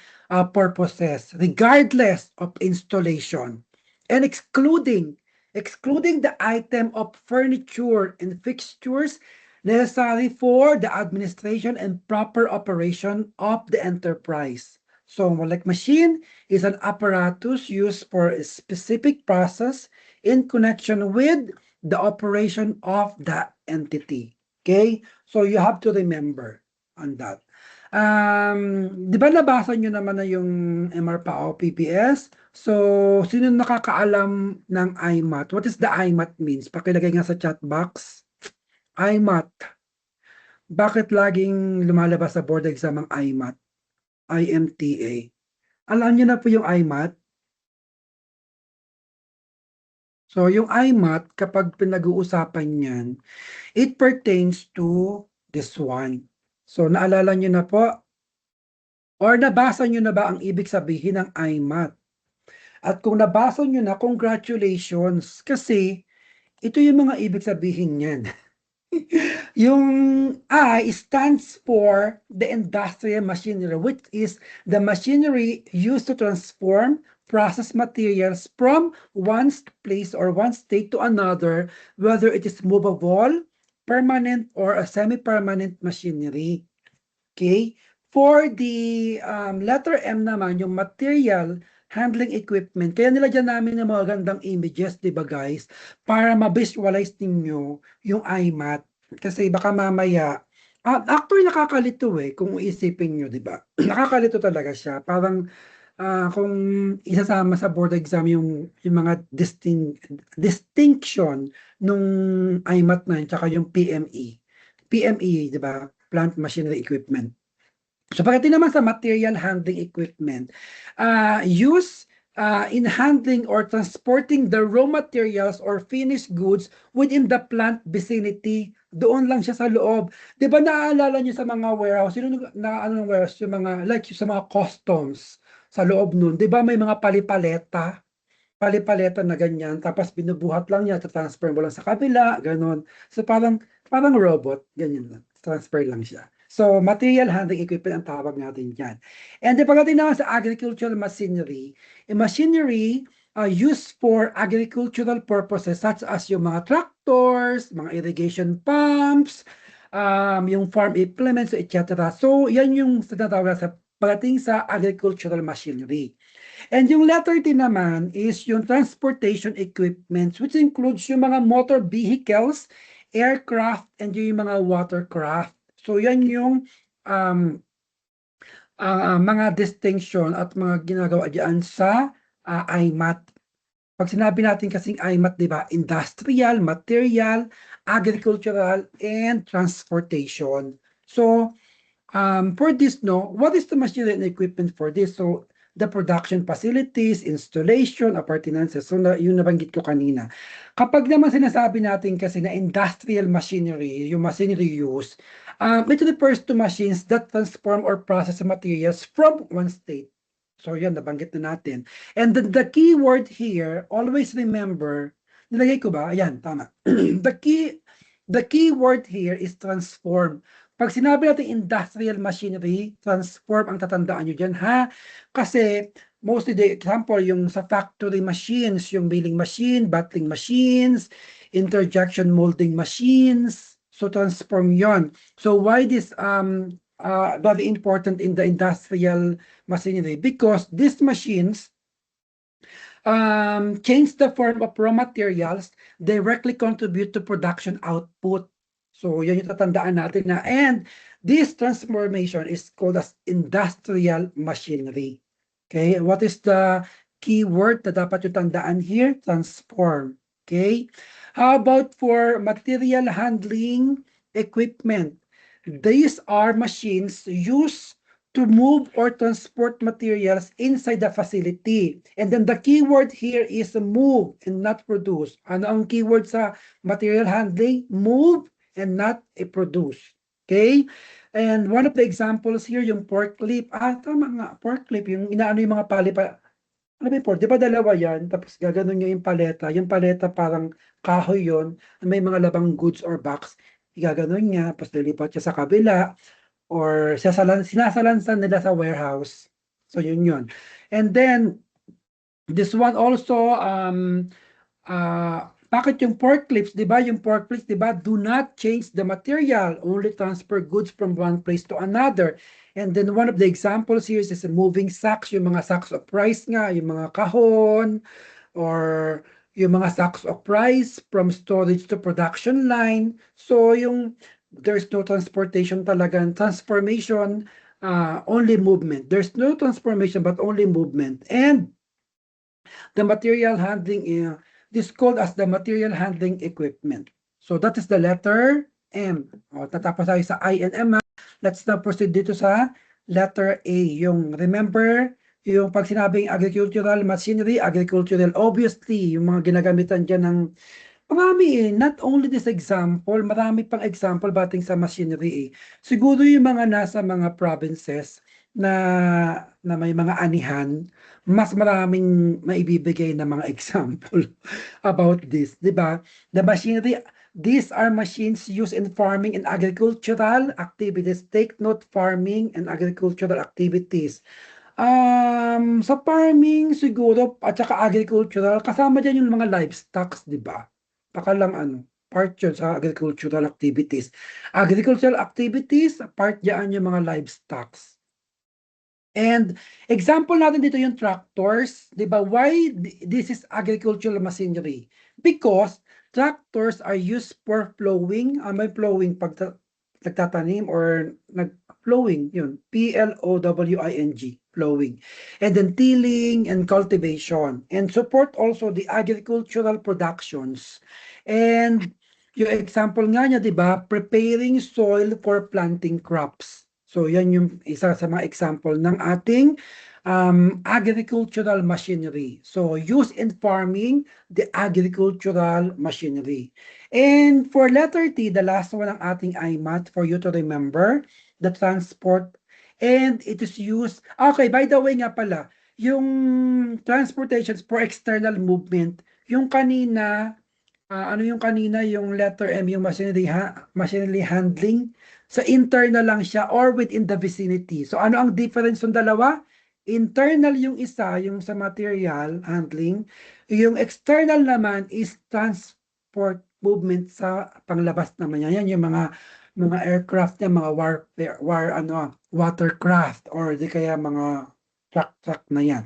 purposes, regardless of installation, and excluding the item of furniture and fixtures necessary for the administration and proper operation of the enterprise. So, like machine is an apparatus used for a specific process in connection with the operation of the entity. Okay? So, you have to remember on that. Di ba nabasa nyo naman na yung MRPAO PPS? So, sino nakakaalam ng IMAT? What is the IMAT means? Pakilagay nga sa chat box. IMAT. Bakit laging lumalabas sa board exam ang IMAT? IMTA. Alam niyo na po yung IMAT? So, yung IMAT, kapag pinag-uusapan yan, it pertains to this one. So, naalala niyo na po? Or nabasa niyo na ba ang ibig sabihin ng IMAT? At kung nabasa niyo na, congratulations! Kasi, ito yung mga ibig sabihin niyan. Yung I stands for the industrial machinery, which is the machinery used to transform process materials from one place or one state to another, whether it is movable, permanent, or a semi-permanent machinery. Okay? For the letter M naman, yung material handling equipment. Kaya nilagyan namin ng mga gandang images, di ba guys? Para ma-visualize ninyo yung IMAT. Kasi baka mamaya, actually nakakalito kung isipin nyo, di ba? Nakakalito talaga siya. Parang kung isasama sa board exam yung mga distinction nung IMAT na yun, tsaka yung PME. PME, di ba? Plant Machinery Equipment. So pagdating naman sa material handling equipment, use in handling or transporting the raw materials or finished goods within the plant vicinity. Doon lang siya sa loob. 'Di ba naaalala niyo sa mga warehouse, sino na warehouse, yung mga like sa mga customs sa loob nun, 'di ba may mga palipaleta na ganyan, tapos binubuhat lang niya, transfer mo lang sa kabila, ganun. So parang robot, ganyan lang. Transfer lang siya. So, material handling equipment ang tawag natin dyan. And pagdating naman sa agricultural machinery, machinery used for agricultural purposes such as yung mga tractors, mga irrigation pumps, yung farm implements, etc. So, yan yung tinatawag sa pagdating sa agricultural machinery. And yung letter D naman is yung transportation equipment, which includes yung mga motor vehicles, aircraft, and yung mga watercraft. So yan yung mga distinction at mga ginagawa diyan sa IMAT. Pag sinabi natin kasing IMAT, di ba? Industrial, material, agricultural, and transportation. So, for this, what is the machinery and equipment for this? So, the production facilities, installation, appurtenances. So, yung nabanggit ko kanina. Kapag naman sinasabi natin kasi na industrial machinery, yung machinery use, it refers to machines that transform or process materials from one state. So, yan, nabanggit na natin. And the key word here, always remember, nilagay ko ba? Ayan, tama. The key word here is transform. Pag sinabi natin industrial machinery, transform ang tatandaan nyo dyan, ha? Kasi, mostly the example, yung sa factory machines, yung milling machine, bottling machines, interjection molding machines, so transform yon. So why this very important in the industrial machinery? Because these machines change the form of raw materials, directly contribute to production output. So, yan yung tatandaan natin na. And this transformation is called as industrial machinery. Okay, what is the key word na dapat yung tandaan here? Transform. Okay, how about for material handling equipment? These are machines used to move or transport materials inside the facility. And then the keyword here is move and not produce. Ano ang keyword sa material handling? Move and not produce. Okay? And one of the examples here, yung forklift. Tama nga, forklift. Yung inaano yung mga palipa. Ano ba yung forklift? Di ba dalawa yan? Tapos gaganon niya yung paleta. Yung paleta parang kahoy yon. May mga labang goods or box. Igaganon niya. Tapos lilipat siya sa kabila or sinasalansan nila sa warehouse. So yun yun. And then this one also bakit yung forklifts, 'di ba? Yung forklifts, 'di ba? Do not change the material, only transfer goods from one place to another. And then one of the examples here is moving sacks, yung mga sacks of rice nga, yung mga kahon or yung mga sacks of rice from storage to production line. So yung there's no transportation talaga, transformation, only movement. There's no transformation but only movement. And the material handling, this called as the material handling equipment. So that is the letter M. Tatapos tayo sa I and M. Let's now proceed dito sa letter A. Yung remember, yung pag sinabing agricultural machinery, agricultural, obviously, yung mga ginagamitan dyan ng marami not only this example, marami pang example bating sa machinery Siguro yung mga nasa mga provinces na may mga anihan, mas maraming maibibigay na mga example about this, di ba? The machinery, these are machines used in farming and agricultural activities. Take note, farming and agricultural activities. Sa farming siguro at saka agricultural, kasama dyan yung mga livestock, di ba? Baka lang part yun sa agricultural activities. Agricultural activities, part dyan yung mga livestock. And example natin dito yung tractors, di ba? Why this is agricultural machinery? Because tractors are used for plowing, may plowing pag nagtatanim or nag-plowing, yun, Plowing, plowing. And then tilling and cultivation. And support also the agricultural productions. And yung example nga niya, di ba? Preparing soil for planting crops. So yan yung isa sa mga example ng ating agricultural machinery. So use in farming, the agricultural machinery. And for letter T, the last one ng ating IMAT for you to remember, the transport. And it is used, okay, by the way nga pala, yung transportations for external movement, yung kanina, ano yung kanina, yung letter M, yung machinery handling, sa internal lang siya or within the vicinity. So ano ang difference ng dalawa? Internal yung isa, yung sa material handling. Yung external naman is transport movement sa panglabas naman yan. Yan yung mga aircraft yan, mga watercraft or di kaya mga truck na yan.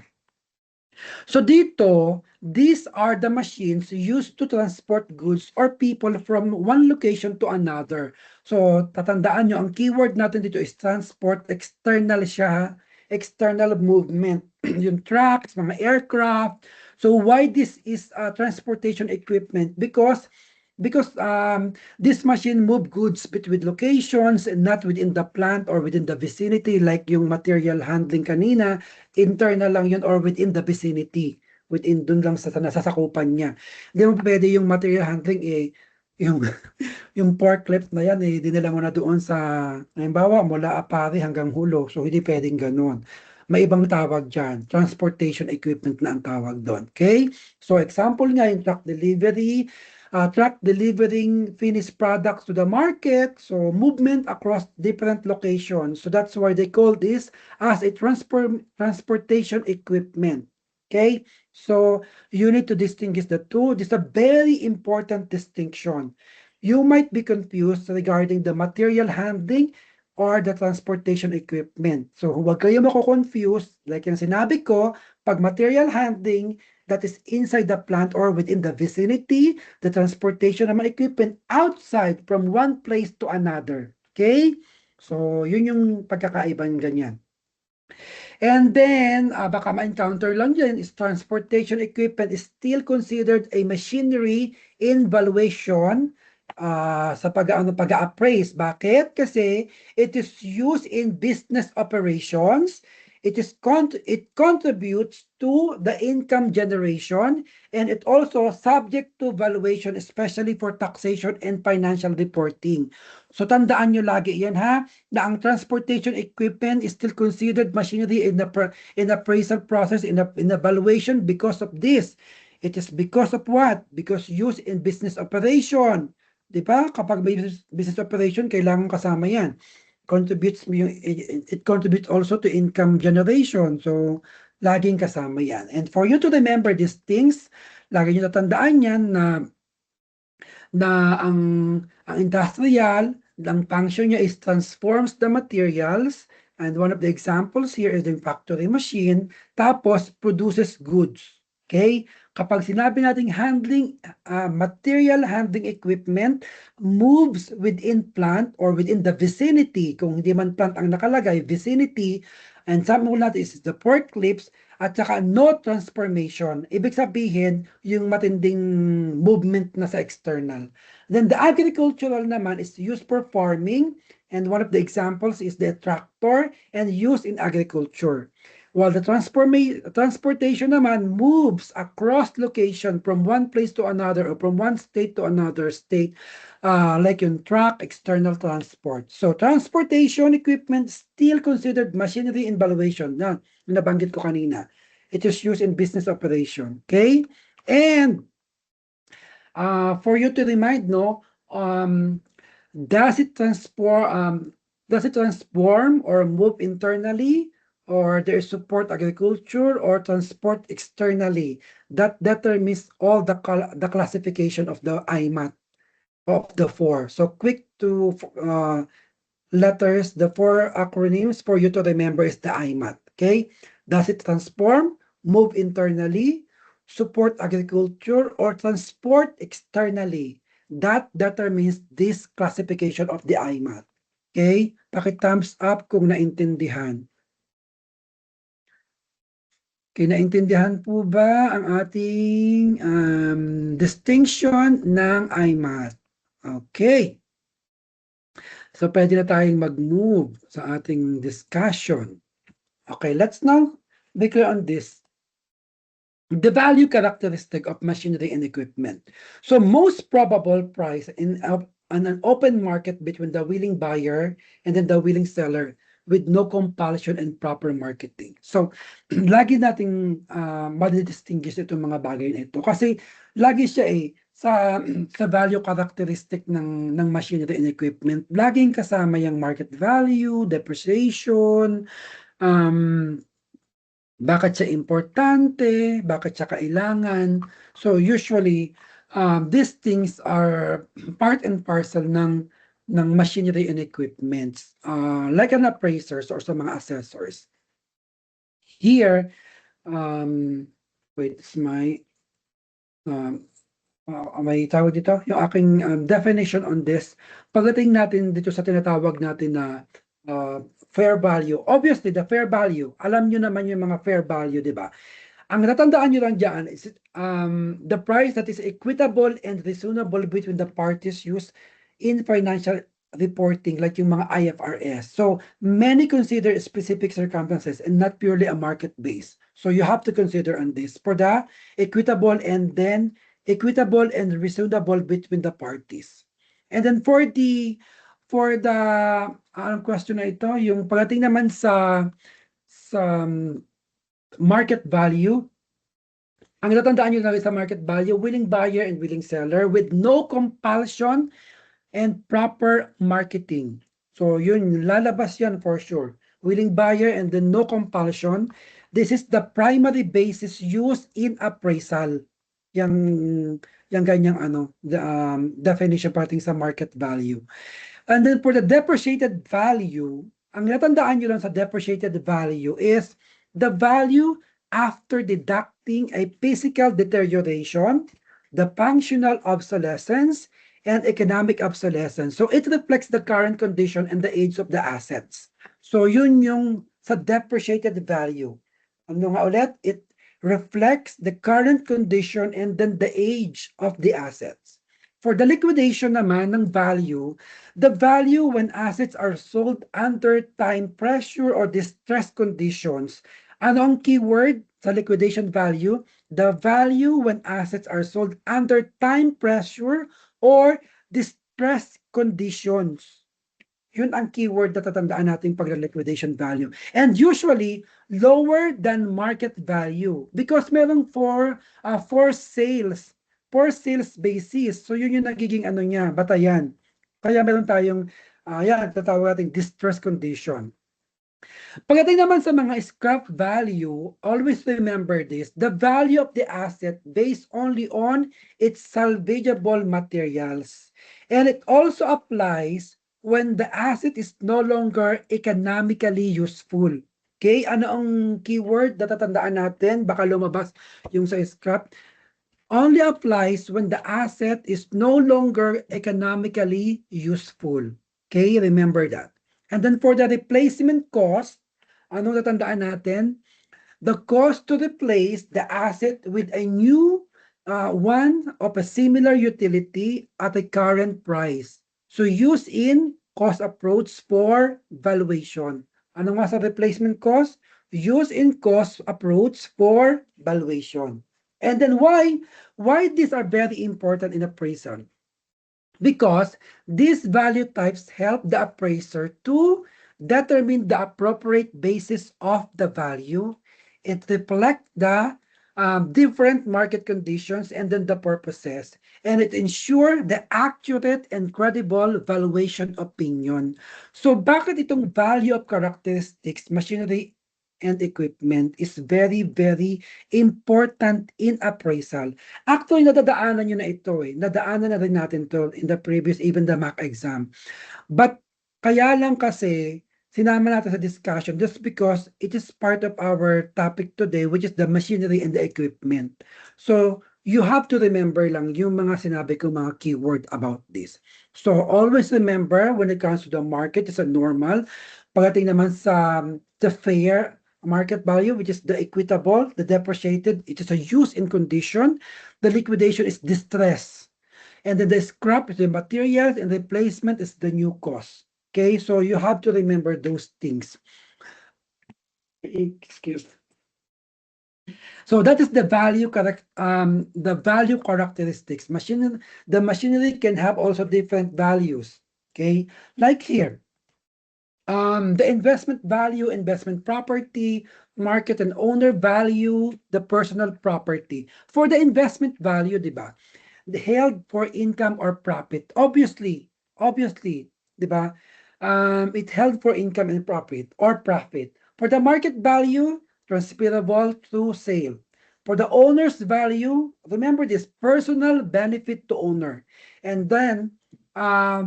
So dito, these are the machines used to transport goods or people from one location to another. So tatandaan nyo, ang keyword natin dito is transport, external siya, external movement. Yung trucks, mga aircraft. So why this is transportation equipment? Because because this machine move goods between locations and not within the plant or within the vicinity, like yung material handling kanina, internal lang yun or within the vicinity, within dun lang sa nasasakupan niya. Hindi mo pwede yung material handling yung yung forklift na yan dinala mo na doon sa, halimbawa, mula Apari hanggang Hulo. So, hindi pwedeng ganun. May ibang tawag dyan. Transportation equipment na ang tawag doon. Okay? So, example nga yung truck delivery, truck delivering finished products to the market. So, movement across different locations. So, that's why they call this as a transportation equipment. Okay? So, you need to distinguish the two. This is a very important distinction. You might be confused regarding the material handling or the transportation equipment. So huwag kayo mako-confuse, like yung sinabi ko, pag material handling, that is inside the plant or within the vicinity, the transportation ng mga equipment outside from one place to another. Okay? So yun yung pagkakaiban ganyan. And then, baka ma-encounter lang dyan is transportation equipment is still considered a machinery in valuation sa pag-appraise. Bakit? Kasi it is used in business operations. It contributes to the income generation, and it also subject to valuation, especially for taxation and financial reporting. So tandaan nyo lagi yan ha, na ang transportation equipment is still considered machinery in the appraisal process, in the valuation because of this. It is because of what? Because used in business operation. Di ba? Kapag may business operation, kailangan kasama yan. It contributes also to income generation. So, laging kasama yan. And for you to remember these things, lagi nyo tatandaan yan na ang industrial, ang function niya is transforms the materials, and one of the examples here is the factory machine, tapos produces goods. Okay? Kapag sinabi nating handling, material handling equipment moves within plant or within the vicinity, kung hindi man plant ang nakalagay, vicinity, and sabi natin is the forklifts, at saka no transformation. Ibig sabihin, yung matinding movement na sa external. Then the agricultural naman is used for farming, and one of the examples is the tractor and used in agriculture. While the transportation naman moves across location from one place to another or from one state to another state, like yung truck, external transport. So transportation equipment still considered machinery in valuation. Na nabanggit ko kanina. It is used in business operation. Okay? And for you to remind, does it transform or move internally, or there is support agriculture or transport externally? That determines all the classification of the IMAT of the four. So quick to letters, the four acronyms for you to remember is the IMAT. Okay? Does it transform, move internally, support agriculture, or transport externally? That determines this classification of the IMAT. Okay? Paki-thumbs up kung naintindihan. Okay, naintindihan po ba ang ating distinction ng IMAT? Okay. So, pwede na tayong mag-move sa ating discussion. Okay, let's now be clear on this. The value characteristic of machinery and equipment. So, most probable price in an open market between the willing buyer and then the willing seller with no compulsion and proper marketing. So, lagi nating madidistinguish itong mga bagay na ito. Kasi, lagi siya sa value characteristic ng machinery and equipment, laging kasama yung market value, depreciation, bakit siya importante, bakit siya kailangan. So usually, these things are part and parcel ng machinery and equipment, like an appraisers or sa mga assessors. Here, wait, is my may tawag dito, yung aking definition on this, pagdating natin dito sa tinatawag natin na fair value. Obviously, the fair value, alam nyo naman yung mga fair value, di ba? Ang natandaan nyo lang dyan is the price that is equitable and reasonable between the parties used in financial reporting, like yung mga IFRS. So many consider specific circumstances and not purely a market base. So you have to consider on this for the equitable and reasonable between the parties. And then for the anong question na ito, yung pagdating naman sa market value, ang natandaan nyo na sa market value, willing buyer and willing seller with no compulsion and proper marketing. So yun, lalabas yan for sure. Willing buyer and then no compulsion. This is the primary basis used in appraisal. Yung ganyang definition parting sa market value. And then for the depreciated value, ang natandaan nyo lang sa depreciated value is the value after deducting a physical deterioration, the functional obsolescence, and economic obsolescence. So it reflects the current condition and the age of the assets. So yun yung sa depreciated value. Ano nga ulit? It reflects the current condition and then the age of the assets. For the liquidation naman ng value, the value when assets are sold under time pressure or distress conditions. Ano ang keyword sa liquidation value? The value when assets are sold under time pressure or distress conditions. Yun ang keyword na tatandaan natin pag liquidation value. And usually, lower than market value because meron for sales basis. So yun yung nagiging niya, batayan. Kaya meron tayong, yan, tatawag natin distress condition. Pagdating naman sa mga scrap value, always remember this, the value of the asset based only on its salvageable materials. And it also applies when the asset is no longer economically useful. Okay, ano ang keyword na tatandaan natin? Baka lumabas yung sa scrap. Only applies when the asset is no longer economically useful. Okay, remember that. And then for the replacement cost, ano tatandaan natin? The cost to replace the asset with a new one of a similar utility at a current price. So use in cost approach for valuation. Ano nga sa replacement cost? Use in cost approach for valuation. And then why these are very important in appraisal? Because these value types help the appraiser to determine the appropriate basis of the value. It reflects the different market conditions and then the purposes. And it ensure the accurate and credible valuation opinion. So bakit itong value of characteristics, machinery, and equipment is very, very important in appraisal? Actually, nadadaanan nyo na ito eh. Nadaanan na rin natin to in the previous, even the mock exam. But kaya lang kasi, sinama natin sa discussion just because it is part of our topic today, which is the machinery and the equipment. So, you have to remember lang yung mga sinabi ko mga keyword about this. So, always remember when it comes to the market, it's a normal. Pagdating naman sa the fair market value, which is the equitable, the depreciated, it is a use in condition. The liquidation is distress. And then the scrap is the materials and replacement is the new cost. Okay, so you have to remember those things. Excuse. So that is the value characteristics. The machinery can have also different values. Okay, like here. The investment value, investment property, market and owner value, the personal property. For the investment value, di ba? Held for income or profit. Obviously, di ba? It held for income and profit or profit. For the market value, transferable through sale. For the owner's value, remember this, personal benefit to owner. And then,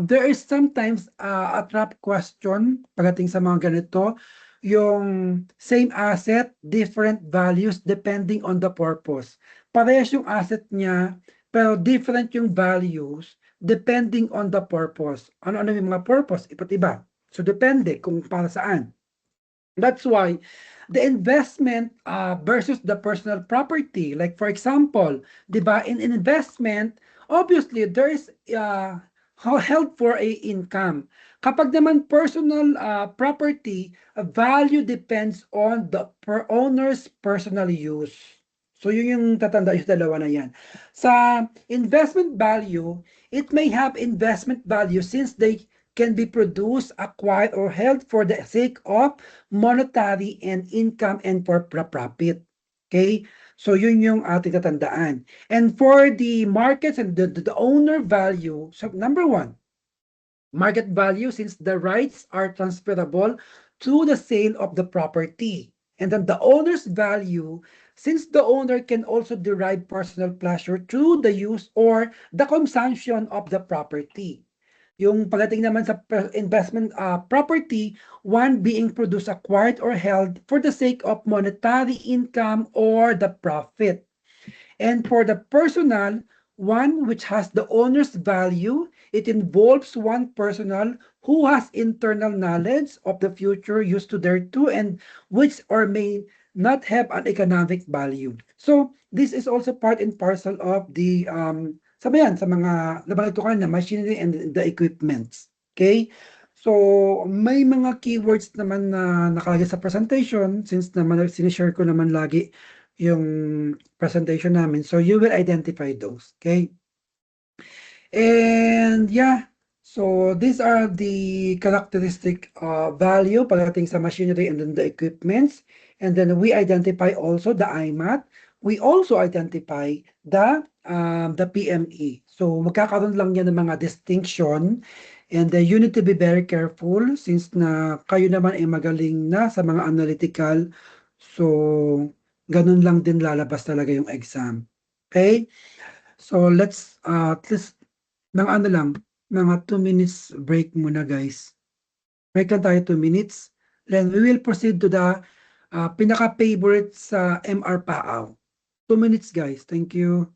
there is sometimes a trap question pagdating sa mga ganito, yung same asset, different values depending on the purpose. Parehas yung asset niya, pero different yung values depending on the purpose. Ano-ano yung mga purpose? Iba't iba. So, depende kung para saan. That's why, the investment versus the personal property. Like for example, 'di ba, in investment, obviously there is held for a income. Kapag naman personal property, value depends on the owner's personal use. So yun yung tatanda yung dalawa na yan. Sa investment value, it may have investment value since they can be produced, acquired, or held for the sake of monetary and income and for profit. Okay? So yun yung ating tatandaan. And for the markets and the owner value, so number one, market value since the rights are transferable to the sale of the property. And then the owner's value since the owner can also derive personal pleasure through the use or the consumption of the property. Yung pagdating naman sa investment property, one being produced, acquired, or held for the sake of monetary income or the profit. And for the personal, one which has the owner's value, it involves one personal who has internal knowledge of the future used to thereto and which or may not have an economic value. So this is also part and parcel of the sabayan sa mga nabanggit ko kanina, machinery and the equipments. Okay? So may mga keywords naman na nakalagay sa presentation since naman sinishare ko naman lagi yung presentation namin. So you will identify those, okay? And yeah, so these are the characteristic value pagdating sa machinery and then the equipments. And then we identify also the IMAT. We also identify the PME. So magkakaroon lang yan ng mga distinction. And you need to be very careful since na kayo naman ay magaling na sa mga analytical. So ganun lang din lalabas talaga yung exam. Okay? So let's at least mga ano lang, mga 2 minutes break muna guys. Break lang tayo 2 minutes. Then we will proceed to the pinaka-favorite sa MR PAAW. 2 minutes guys. Thank you.